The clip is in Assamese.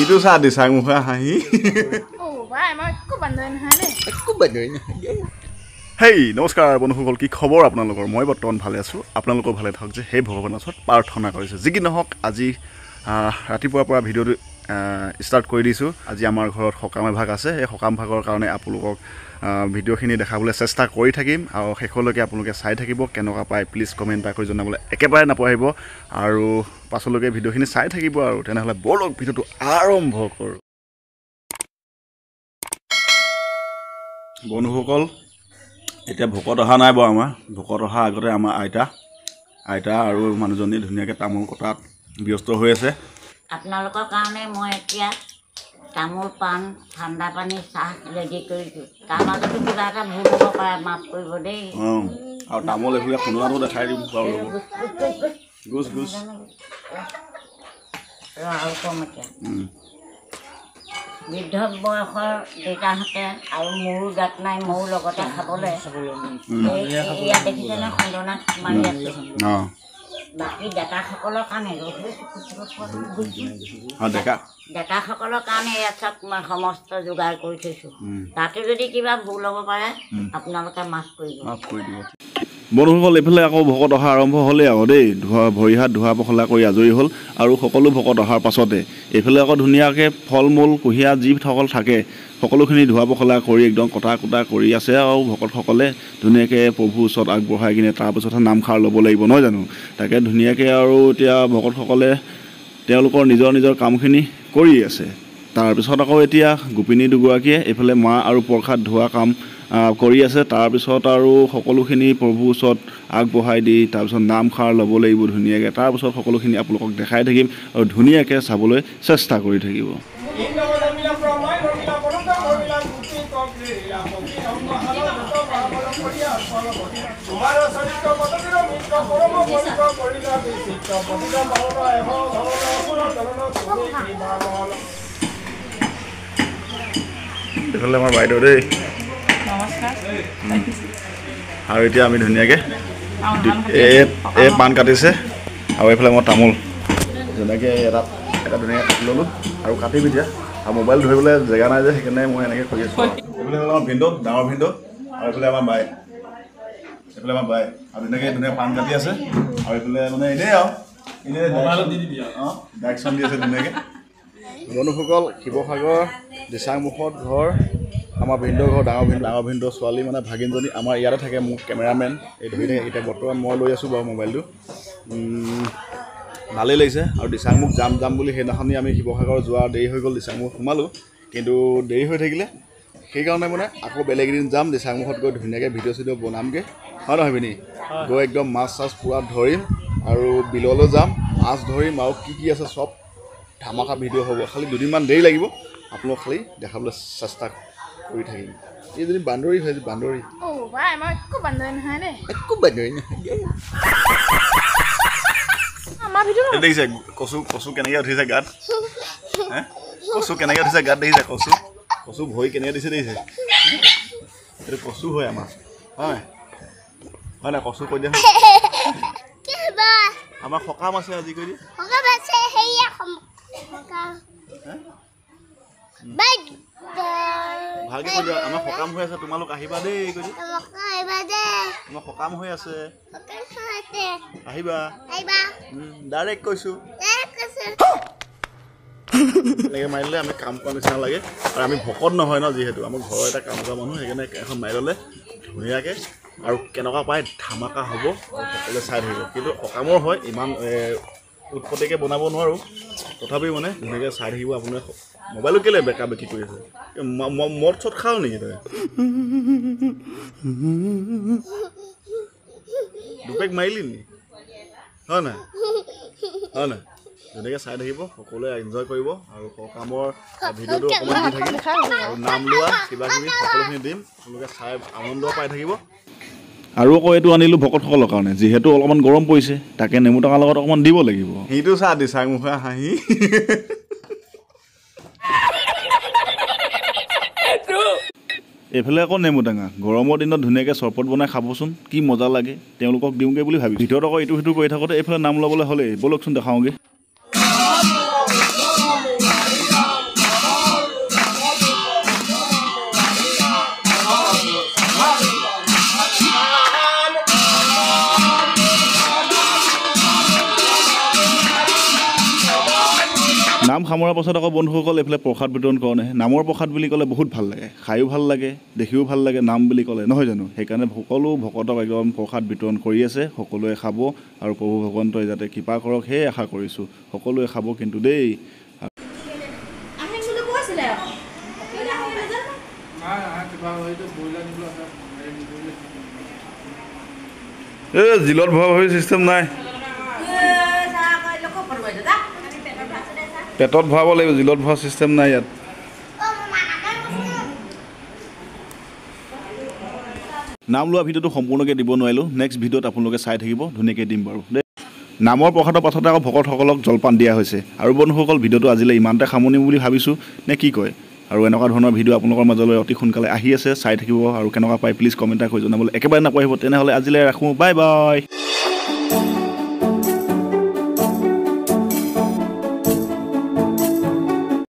Itu saat disanggup hahi. Oh, ভাই মই একো বান্ধৈ নহয় দে। একো বান্ধৈ নহয়। হেই নমস্কাৰ বন্ধুসকল কি খবৰ আপোনালোকৰ মই বৰ্তমান ভালে আছোঁ আপোনালোকৰ ভালে থাকক যে সেই ভগৱানৰ ওচৰত প্ৰাৰ্থনা কৰিছোঁ যি কি নহওক আজি ৰাতিপুৱাৰ পৰা ভিডিঅ'টো ষ্টাৰ্ট কৰি দিছোঁ আজি আমাৰ ঘৰত সকাম এভাগ আছে এই সকাম ভাগৰ কাৰণে আপোনালোকক ভিডিঅ'খিনি দেখাবলৈ চেষ্টা কৰি থাকিম আৰু শেষলৈকে আপোনালোকে চাই থাকিব কেনেকুৱা পায় প্লিজ কমেণ্ট কৰি জনাবলৈ একেবাৰে নাপাহৰিব আৰু পাছলৈকে ভিডিঅ'খিনি চাই থাকিব আৰু তেনেহ'লে বলক ভিডিঅ'টো আৰম্ভ কৰোঁ বন্ধুসকল এতিয়া ভকত অহা নাই বাৰু আমাৰ ভকত অহা আগতে আমাৰ আইতা আৰু মানুহজনী ধুনীয়াকৈ তামোল কটাত ব্যস্ত হৈ আছে আপোনালোকৰ কাৰণে মই এতিয়া তামোল পাণ ঠাণ্ডা পানী চাহ ৰেডি কৰিছোঁ তাৰ মাজতো কিবা এটা ভুল হ'ব পাৰে মাফ কৰিব দেই আৰু তামোল এইফালে শুনোৱাটো দেখাই দিম বাৰু গুচ আৰু কম এতিয়া বৃদ্ধ বয়সৰ দেউতাহঁতে আৰু মোৰো গাত নাই ময়ো লগতে খাবলৈ ইয়াত দেখিছেনে খুন্দনাত মাৰি আছে বাকী ডেকাসকলৰ কাৰণে ডেকাসকলৰ কাৰণে ইয়াত চব মই সমস্ত যোগাৰ কৰি থৈছোঁ তাতে যদি কিবা ভুল হ'ব পাৰে আপোনালোকে মাফ কৰি দিব বন্ধুসকল এইফালে আকৌ ভকত অহা আৰম্ভ হ'লেই আকৌ দেই ভৰি হাত ধোৱা পখলা কৰি আজৰি হ'ল আৰু সকলো ভকত অহাৰ পাছতে এইফালে আকৌ ধুনীয়াকৈ ফল মূল কুঁহিয়া যিসকল থাকে সকলোখিনি ধোৱা পখলা কৰি একদম কটা কুটা কৰি আছে আৰু ভকতসকলে ধুনীয়াকৈ প্ৰভুৰ ওচৰত আগবঢ়াই কিনে তাৰপিছতহে নামষাৰ ল'ব লাগিব নহয় জানো তাকে ধুনীয়াকৈ আৰু এতিয়া ভকতসকলে তেওঁলোকৰ নিজৰ কামখিনি কৰি আছে তাৰপিছত আকৌ এতিয়া গোপিনী দুগৰাকীয়ে এইফালে মাহ আৰু প্ৰসাদ ধোৱা কাম কৰি আছে তাৰপিছত আৰু সকলোখিনি প্ৰভুৰ ওচৰত আগবঢ়াই দি তাৰপিছত নামষাৰ ল'ব লাগিব ধুনীয়াকৈ তাৰপিছত সকলোখিনি আপোনালোকক দেখাই থাকিম আৰু ধুনীয়াকৈ চাবলৈ চেষ্টা কৰি থাকিব এইফালে আমাৰ বাইদেউ দেই আৰু এতিয়া আমি ধুনীয়াকৈ এই পাণ কাটিছে আৰু এইফালে মই তামোল যেনেকৈ এটা ধুনীয়াকৈ কাটি ল'লোঁ আৰু কাটিম এতিয়া আৰু মোবাইল ধৰিবলৈ জেগা নাই যে সেইকাৰণে মই এনেকৈ কৰি আছোঁ এইফালে হ'ল আমাৰ ভিনদেউ ডাঙৰ ভিনদেউ আৰু এইফালে আমাৰ বাই আৰু ধুনীয়া পাণ কাটি আছে আৰু এইফালে মানে এনেই ডাইৰেকশ্যন দি আছে ধুনীয়াকৈ বন্ধুসকল শিৱসাগৰ দিচাংমুখত ঘৰ আমাৰ ভিনদেউ ঘৰ ডাঙৰ ভিনদেউ ছোৱালী মানে ভাগিনজনী আমাৰ ইয়াতে থাকে মোক কেমেৰামেন এই ধৰি থাকে এতিয়া বৰ্তমান মই লৈ আছোঁ বাৰু মোবাইলটো ভালেই লাগিছে আৰু দিচাংমুখ যাম বুলি সেইদিনাখনি আমি শিৱসাগৰ যোৱা দেৰি হৈ গ'ল দিচাংমুখ সোমালোঁ কিন্তু দেৰি হৈ থাকিলে সেইকাৰণে মানে আকৌ বেলেগ এদিন যাম দিচাংমুখত গৈ ধুনীয়াকৈ ভিডিঅ' চিডিঅ' বনামগৈ হয় নহয় পিনি গৈ একদম মাছ চাছ পূৰা ধৰিম আৰু বিললৈ যাম মাছ ধৰিম আৰু কি আছে চব ধামাকা ভিডিঅ' হ'ব খালি দুদিনমান দেৰি লাগিব আপোনালোক খালি দেখাবলৈ চেষ্টা কৰি থাকিম এইজনী বান্দৰী হয় বান্দৰী ভাই মই একো বান্ধৈ নহয় দে। একো বান্ধৈ নহয় আমাৰ ভিডিঅ' দেখিছে কচু কেনেকৈ উঠিছে গাত কচু কেনেকৈ উঠিছে গাত দেখিছে কচু ভৰি কেনেকৈ দিছে দেখিছে এইটো কচু হয় আমাৰ হয় নাই কচু কৈ দিয়া আমাৰ সকাম আছে আজি কৈ দিয়া ভালকৈ কৈ দিয়া আমাৰ সকাম হৈ আছে তোমালোক আহিবা দেই কৈ দিয়া আমাৰ সকাম হৈ আছে আহিবা ডাইৰেক্ট কৈছোঁ এনেকৈ মাৰি ল'লে আমি কাম কৰা নিচিনা লাগে আৰু আমি ভকত নহয় ন যিহেতু আমাৰ ঘৰৰ এটা কাম কৰা মানুহ সেইকাৰণে এখন মাৰি ল'লে ধুনীয়াকৈ আৰু কেনেকুৱা পায় ধামাকা হ'ব আৰু সকলোৱে চাই থাকিব কিন্তু সকামৰ হয় ইমান উৎপতীয়াকৈ বনাব নোৱাৰোঁ তথাপিও মানে ধুনীয়াকৈ চাই থাকিব আপোনাৰ মোবাইলো কেলৈ বেকা বেকি কৰি আছে মদ চদ খাওঁ নেকি তই দুপেক মাৰিলি নি হয় নাই ধুনীয়াকৈ চাই থাকিব সকলোৱে এনজয় কৰিব আৰু সকামৰ ভিডিঅ'টো অকণমান দি থাকিম আৰু নাম লোৱা কিবাকিবি সকলোখিনি দিম আপোনালোকে চাই আনন্দ পাই থাকিব আৰু আকৌ এইটো আনিলোঁ ভকতসকলৰ কাৰণে যিহেতু অলপমান গৰম পৰিছে তাকে নেমু টেঙাৰ লগত অকণমান দিব লাগিব সেইটো চাহ দিচাংমুখা হাঁহি এইফালে আকৌ নেমু টেঙা গৰমৰ দিনত ধুনীয়াকৈ চৰবত বনাই খাবচোন কি মজা লাগে তেওঁলোকক দিওঁগৈ বুলি ভাবি ভিতৰত আকৌ ইটো সিটো কৰি থাকোঁতে এইফালে নাম ল'বলৈ হ'লেই ব'লকচোন দেখাওঁগৈ নাম সামৰাৰ পাছত আকৌ বন্ধুসকল এইফালে প্ৰসাদ বিতৰণ কৰোঁ। নামৰ প্ৰসাদ বুলি ক'লে বহুত ভাল লাগে, খায়ো ভাল লাগে, দেখিও ভাল লাগে নাম বুলি ক'লে, নহয় জানো? সেইকাৰণে সকলো ভকতক একদম প্ৰসাদ বিতৰণ কৰি আছে, সকলোৱে খাব আৰু প্ৰভু ভগৱন্তই যাতে কৃপা কৰক সেই আশা কৰিছোঁ। সকলোৱে খাব কিন্তু দেই। জিলত ভৰা ভৰি চিষ্টেম নাই, পেটত ভৰাব লাগিব, জিলত ভৰা চিষ্টেম নাই ইয়াত। নাম লোৱা ভিডিঅ'টো সম্পূৰ্ণকৈ দিব নোৱাৰিলোঁ, নেক্সট ভিডিঅ'ত আপোনালোকে চাই থাকিব, ধুনীয়াকৈ দিম বাৰু দেই। নামৰ প্ৰসাদৰ পাছতে আকৌ ভকতসকলক জলপান দিয়া হৈছে। আৰু বন্ধুসকল ভিডিঅ'টো আজিলৈ ইমানতে সামৰণি বুলি ভাবিছোঁ, নে কি কয়? আৰু এনেকুৱা ধৰণৰ ভিডিঅ' আপোনালোকৰ মাজলৈ অতি সোনকালে আহি আছে, চাই থাকিব আৰু কেনেকুৱা পায় প্লিজ কমেণ্ট এটা কৰি জনাবলৈ একেবাৰে নাপাহৰিব। তেনেহ'লে আজিলৈ ৰাখোঁ, বাই বাই।